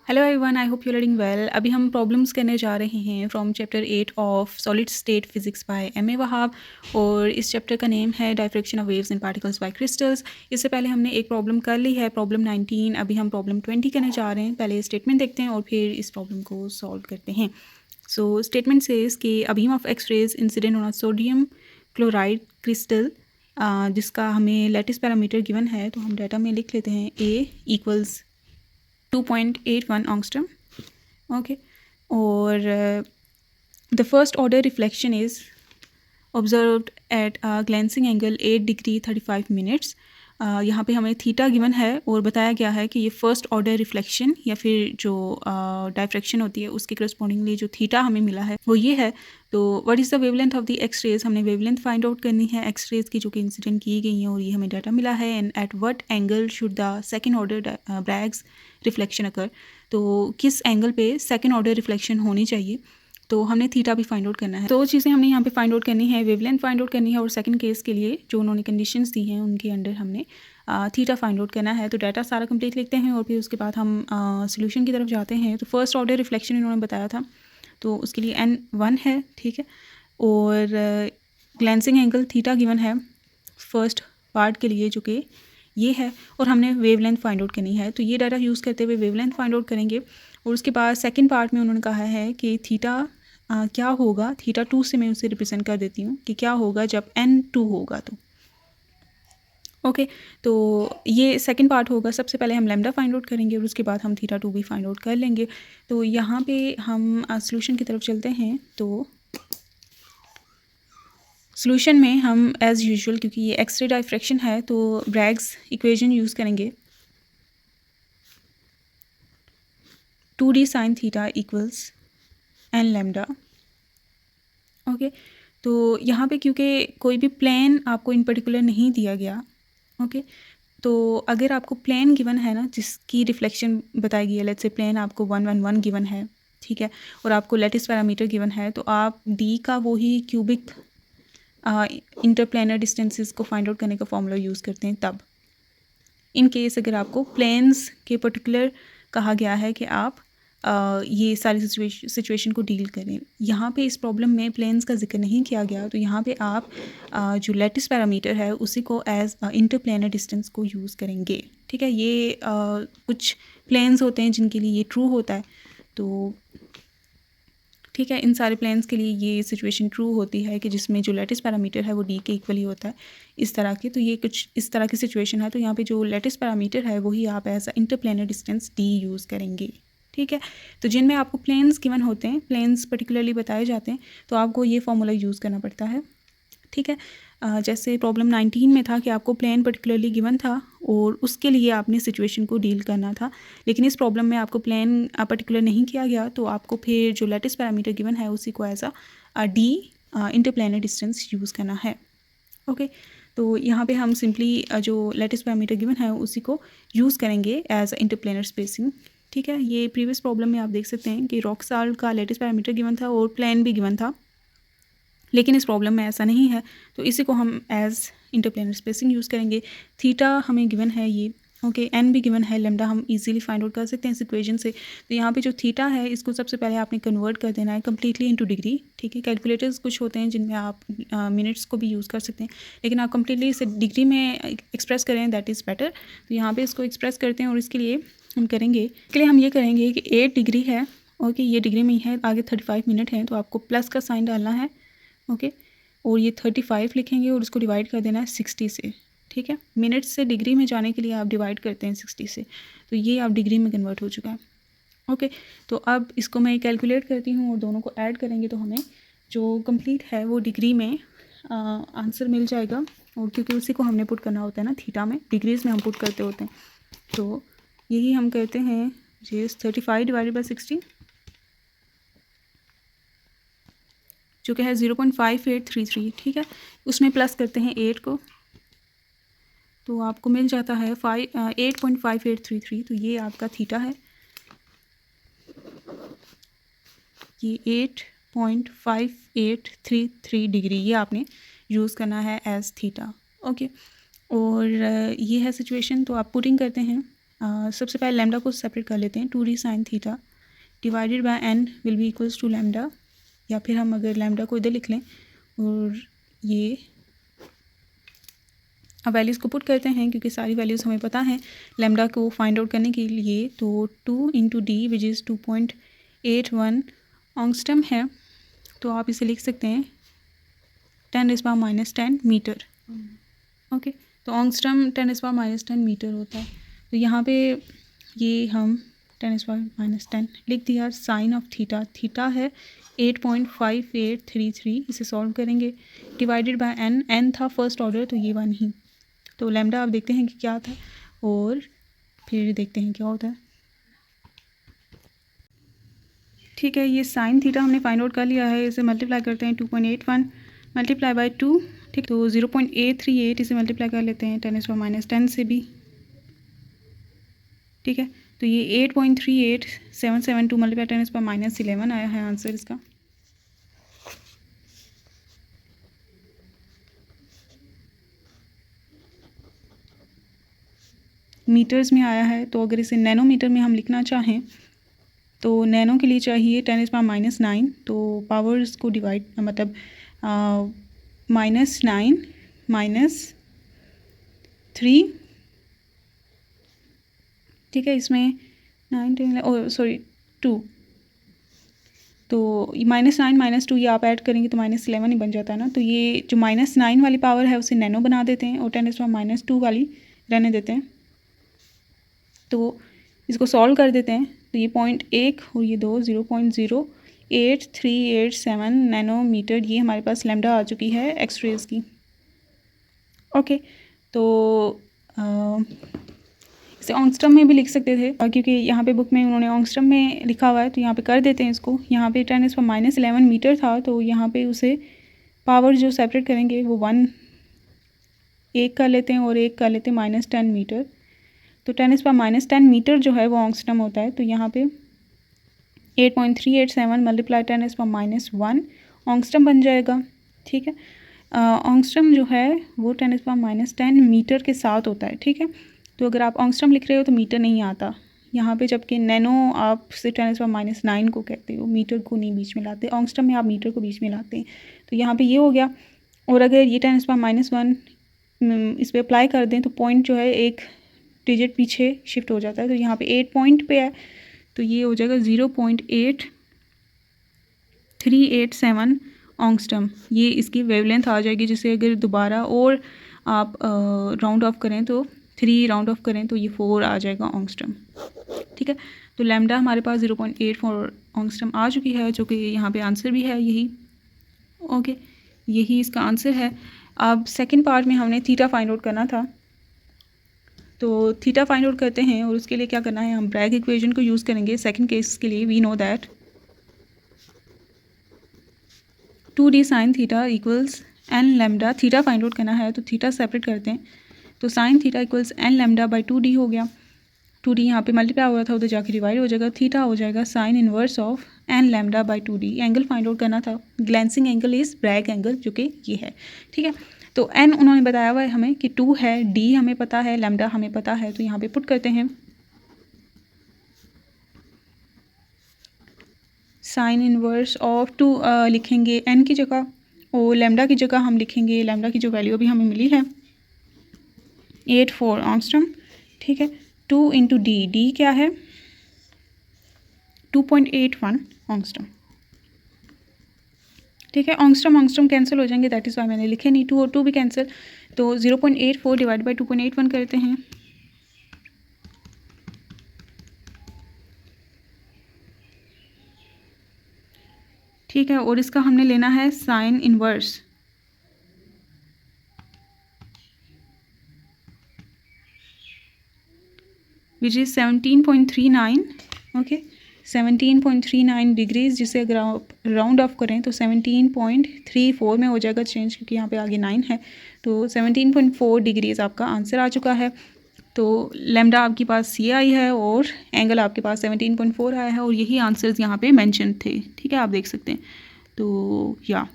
Hello everyone, I hope you are doing well. अभी हम problems करने जा रहे हैं from chapter 8 of solid state physics by M A. Wahab. और इस चैप्टर का नेम है diffraction of waves and particles by crystals. इससे पहले हमने एक प्रॉब्लम कर ली है, प्रॉब्लम 19। अभी हम प्रॉब्लम 20 करने जा रहे हैं। पहले स्टेटमेंट देखते हैं और फिर इस प्रॉब्लम को सॉल्व करते हैं। सो स्टेटमेंट सेज कि a beam of x raise incident on a sodium chloride crystal, जिसका हमें लैटिस पैरामीटर गिवन है, तो हम डाटा में लिख लेते हैं ए इक्वल्स 2.81 ऑंगस्ट्रम। ओके, और the first order reflection is observed at a glancing angle 8 degree 35 minutes. यहाँ पे हमें थीटा गिवन है और बताया गया है कि ये फर्स्ट ऑर्डर रिफ्लेक्शन या फिर जो डायफ्रैक्शन होती है उसके करस्पॉन्डिंगली जो थीटा हमें मिला है वो ये है। तो what is the wavelength of the x rays, हमने वेवलेंथ फाइंड आउट करनी है एक्स रेज की जो कि इंसिडेंट की गई हैं, और ये हमें डाटा मिला है। And at what angle should the second order Bragg's reflection occur, तो किस एंगल पे सेकेंड ऑर्डर रिफ्लेक्शन होनी चाहिए। तो हमने थीटा भी फाइंड आउट करना है। दो चीज़ें हमने यहाँ पे फाइंड आउट करनी है, वेवलेंथ फाइंड आउट करनी है, और सेकंड केस के लिए जो उन्होंने कंडीशंस दी हैं उनके अंडर हमने थीटा फाइंड आउट करना है। तो डाटा सारा कंप्लीट लिखते हैं और फिर उसके बाद हम सोल्यूशन की तरफ जाते हैं। तो फर्स्ट ऑर्डर रिफ्लेक्शन इन्होंने बताया था, तो उसके लिए n1 है, ठीक है। और ग्लैंसिंग एंगल थीटा गिवन है फर्स्ट पार्ट के लिए जो कि ये है, और हमने वेवलेंथ फाइंड आउट करनी है। तो ये डाटा यूज़ करते हुए वेवलेंथ फाइंड आउट करेंगे। और उसके बाद सेकंड पार्ट में उन्होंने कहा है कि थीटा क्या होगा, थीटा 2 से मैं उसे रिप्रेजेंट कर देती हूँ कि क्या होगा जब n2 होगा। तो ओके, तो ये सेकंड पार्ट होगा। सबसे पहले हम लैम्डा फाइंड आउट करेंगे और उसके बाद हम थीटा 2 भी फाइंड आउट कर लेंगे। तो यहाँ पे हम सॉल्यूशन की तरफ चलते हैं। तो सॉल्यूशन में हम एज़ यूजुअल, क्योंकि ये एक्स-रे डायफ्रैक्शन है, तो ब्रैग्स इक्वेशन यूज़ करेंगे। 2d sine theta equals n lambda. Okay, तो यहाँ पे क्योंकि कोई भी प्लेन आपको इन पर्टिकुलर नहीं दिया गया, ओके, तो अगर आपको प्लेन गिवन है ना जिसकी रिफ्लेक्शन बताई गई है, लेट्स से प्लेन आपको 111 गिवन है, ठीक है, और आपको लैटिस पैरामीटर गिवन है, तो आप डी का वही क्यूबिक इंटरप्लेनर डिस्टेंसेस को फाइंड आउट करने का फॉर्मूला यूज़ करते हैं। तब इन केस अगर आपको प्लेन्स के पर्टिकुलर कहा गया है कि आप ये सारी सिचुएशन को डील करें, यहाँ पे इस प्रॉब्लम में प्लेन्स का जिक्र नहीं किया गया, तो यहाँ पे आप जो लैटिस पैरामीटर है उसी को एज इंटरप्लेनर डिस्टेंस को यूज़ करेंगे, ठीक है। ये कुछ प्लेन्स होते हैं जिनके लिए ये ट्रू होता है, तो ठीक है, इन सारे प्लेन्स के लिए ये सिचुएशन ट्रू होती है कि जिसमें जो लैटिस पैरामीटर है वो डी के इक्वली होता है, इस तरह की। तो ये कुछ इस तरह की सिचुएशन है, तो यहाँ पे जो लैटिस पैरामीटर है वही आप as interplanar distance d use करेंगे, ठीक है। तो जिनमें आपको प्लेन्स गिवन होते हैं, प्लेन्स पर्टिकुलरली बताए जाते हैं, तो आपको ये फॉर्मूला यूज़ करना पड़ता है, ठीक है। जैसे प्रॉब्लम 19 में था कि आपको प्लेन पर्टिकुलरली गिवन था और उसके लिए आपने सिचुएशन को डील करना था, लेकिन इस प्रॉब्लम में आपको प्लेन पर्टिकुलर नहीं किया गया, तो आपको फिर जो लैटिस पैरामीटर गिवन है उसी को as d interplanar distance use करना है। ओके, तो यहाँ पे हम सिंपली जो लैटिस पैरामीटर गिवन है उसी को यूज़ करेंगे एज इंटरप्लेनर स्पेसिंग, ठीक है। ये प्रीवियस प्रॉब्लम में आप देख सकते हैं कि रॉक साल्ट का लैटिस पैरामीटर गिवन था और प्लेन भी गिवन था, लेकिन इस प्रॉब्लम में ऐसा नहीं है, तो इसी को हम एज इंटरप्लेनर स्पेसिंग यूज़ करेंगे। थीटा हमें गिवन है ये, ओके, एन भी गिवन है, लेमडा हम इजीली फाइंड आउट कर सकते हैं इस इक्वेशन से। तो यहाँ पे जो थीटा है इसको सबसे पहले आपने कन्वर्ट कर देना है कम्प्लीटली इनटू डिग्री, ठीक है। कैलकुलेटर्स कुछ होते हैं जिनमें आप मिनट्स को भी यूज़ कर सकते हैं, लेकिन आप कम्प्लीटली इसे डिग्री में एक्सप्रेस करें, दैट इज़ बेटर। तो यहाँ पर इसको एक्सप्रेस करते हैं और इसके लिए हम करेंगे, इसके लिए हम ये करेंगे कि 8 डिग्री है, ओके, ये डिग्री में ही है, आगे 35 मिनट है, तो आपको प्लस का साइन डालना है, ओके, और ये 35 लिखेंगे और उसको डिवाइड कर देना है 60 से, ठीक है। मिनट्स से डिग्री में जाने के लिए आप डिवाइड करते हैं 60 से, तो ये आप डिग्री में कन्वर्ट हो चुका है, ओके। तो अब इसको मैं कैलकुलेट करती हूँ और दोनों को ऐड करेंगे तो हमें जो कंप्लीट है वो डिग्री में आंसर मिल जाएगा, और क्योंकि उसी को हमने पुट करना होता है ना, थीटा में डिग्रीज़ में हम पुट करते होते हैं, तो यही हम करते हैं जी 35 डिवाइडेड बाई 60 जो कि है 0.5833, ठीक है। उसमें प्लस करते हैं 8 को, तो आपको मिल जाता है 8.5833, तो ये आपका थीटा है, ये 8.5833 डिग्री ये आपने यूज़ करना है एज थीटा, ओके। और ये है सिचुएशन, तो आप पुटिंग करते हैं सबसे पहले लैम्डा को सेपरेट कर लेते हैं। 2d sine theta divided by n will be equals to lambda, या फिर हम अगर लैम्डा को इधर लिख लें और ये अब वैल्यूज़ को पुट करते हैं क्योंकि सारी वैल्यूज़ हमें पता है लैम्डा को फाइंड आउट करने के लिए। तो 2 इंटू डी विच इज़ 2.81 ऑंगस्ट्रम है, तो आप इसे लिख सकते हैं 10⁻⁻10 मीटर। ओके, तो ऑंगस्ट्रम 10⁻⁻10 मीटर होता है। तो यहाँ पे ये हम 10⁻⁻10 लिख दिया। साइन ऑफ थीटा, थीटा है 8.5833, इसे सॉल्व करेंगे डिवाइडेड बाय n था फर्स्ट ऑर्डर तो ये 1 ही। तो लैम्डा आप देखते हैं कि क्या था और फिर देखते हैं क्या होता है। ठीक है, ये साइन थीटा हमने फाइंड आउट कर लिया है। इसे मल्टीप्लाई करते हैं 2.81 मल्टीप्लाई बाय 2, ठीक, तो 0.838 इसे मल्टीप्लाई कर लेते हैं 10⁻⁻10 से भी, ठीक है। तो ये 8.38772 मल्टीप्लाई 10⁻⁻11 आया है आंसर इसका। मीटर्स में आया है, तो अगर इसे नैनोमीटर में हम लिखना चाहें तो नैनो के लिए चाहिए 10⁻⁹, तो पावर्स को डिवाइड मतलब -9 -3, ठीक है। इसमें 9 10 सॉरी 2, तो -9 -2 ये आप ऐड करेंगे तो -11 ही बन जाता है ना। तो ये जो -9 वाली पावर है उसे नैनो बना देते हैं और 10⁻⁻2 वाली रहने देते हैं। तो इसको सॉल्व कर देते हैं, तो ये 0.1 और ये 2 0.08387 नैनोमीटर, ये हमारे पास लैम्डा आ चुकी है एक्सरेज की। ओके, तो इसे ऑंगस्ट्रम में भी लिख सकते थे क्योंकि यहाँ पे बुक में उन्होंने ऑंगस्ट्रम में लिखा हुआ है, तो यहाँ पे कर देते हैं इसको। यहाँ पे 10⁻11 मीटर था, तो यहाँ पे उसे पावर जो सेपरेट करेंगे वो 1 कर लेते हैं और 1 कर लेते हैं -10 मीटर। तो 10⁻10 मीटर जो है वो ऑंगस्ट्रम होता है। तो यहाँ पे 8.387 मल्टीप्लाई 10⁻1 ऑंगस्ट्रम बन जाएगा, ठीक है। ऑंगस्ट्रम जो है वो 10⁻10 मीटर के साथ होता है, ठीक है। तो अगर आप ऑंगस्ट्रम लिख रहे हो तो मीटर नहीं आता यहाँ पे, जबकि नैनो आप से 10⁻9 को कहते हो, मीटर को नहीं बीच में लाते। ऑंगस्ट्रम में आप मीटर को बीच में लाते हैं। तो यहाँ पे ये हो गया। और अगर ये 10⁻1 इस पर अप्लाई कर दें तो पॉइंट जो है एक डिजिट पीछे शिफ्ट हो जाता है। तो यहाँ पे 8 पॉइंट पे है, तो ये हो जाएगा 0.8387 ऑंगस्ट्रम। ये इसकी वेवलेंथ आ जाएगी, जिसे अगर दोबारा और आप राउंड ऑफ करें तो 3 राउंड ऑफ करें तो ये 4 आ जाएगा ऑंगस्ट्रम, ठीक है। तो लैम्डा हमारे पास 0.84 ऑंगस्ट्रम आ चुकी है, जो कि यहाँ पे आंसर भी है यही। ओके, यही इसका आंसर है। अब सेकंड पार्ट में हमने थीटा फाइंड आउट करना था, तो थीटा फाइंड आउट करते हैं। और उसके लिए क्या करना है, हम ब्रैग इक्वेशन को यूज़ करेंगे सेकंड केस के लिए। We know that 2d sine theta equals n lambda. Theta find out करना है तो थीटा सेपरेट करते हैं, तो sine theta equals n lambda by 2d हो गया। 2d यहाँ पे मल्टीप्लाई हो रहा था, उधर जाके डिवाइड हो जाएगा। थीटा हो जाएगा sine inverse of n lambda by 2d। Angle find out करना था, glancing angle is Bragg angle, जो कि ये है, ठीक है। तो n उन्होंने बताया हुआ है हमें कि 2 है, d हमें पता है, लैम्डा हमें पता है। तो यहाँ पे पुट करते हैं साइन इनवर्स ऑफ 2 लिखेंगे n की जगह, और लैम्डा की जगह हम लिखेंगे लैम्डा की जो वैल्यू अभी हमें मिली है 84 ऑंगस्ट्रम, ठीक है। 2 इंटू डी, डी क्या है 2.81 ऑंगस्ट्रम, ठीक है। ऑंगस्ट्रम ऑंगस्ट्रम कैंसिल हो जाएंगे, दैट इज़ वाई मैंने लिखे नहीं। 2 और 2 भी कैंसिल, तो 0.84 डिवाइड बाई 2.81 करते हैं, ठीक है। और इसका हमने लेना है sine inverse, which is 17.39, okay 17.39 degrees, जिसे अगर आप राउंड ऑफ करें तो 17.34 में हो जाएगा चेंज, क्योंकि यहाँ पे आगे 9 है। तो 17.4 डिग्रीज आपका आंसर आ चुका है। तो लैम्डा आपके पास ये आई है और एंगल आपके पास 17.4 आया है, और यही आंसर्स यहाँ पे मेंशन थे, ठीक है, आप देख सकते हैं। तो या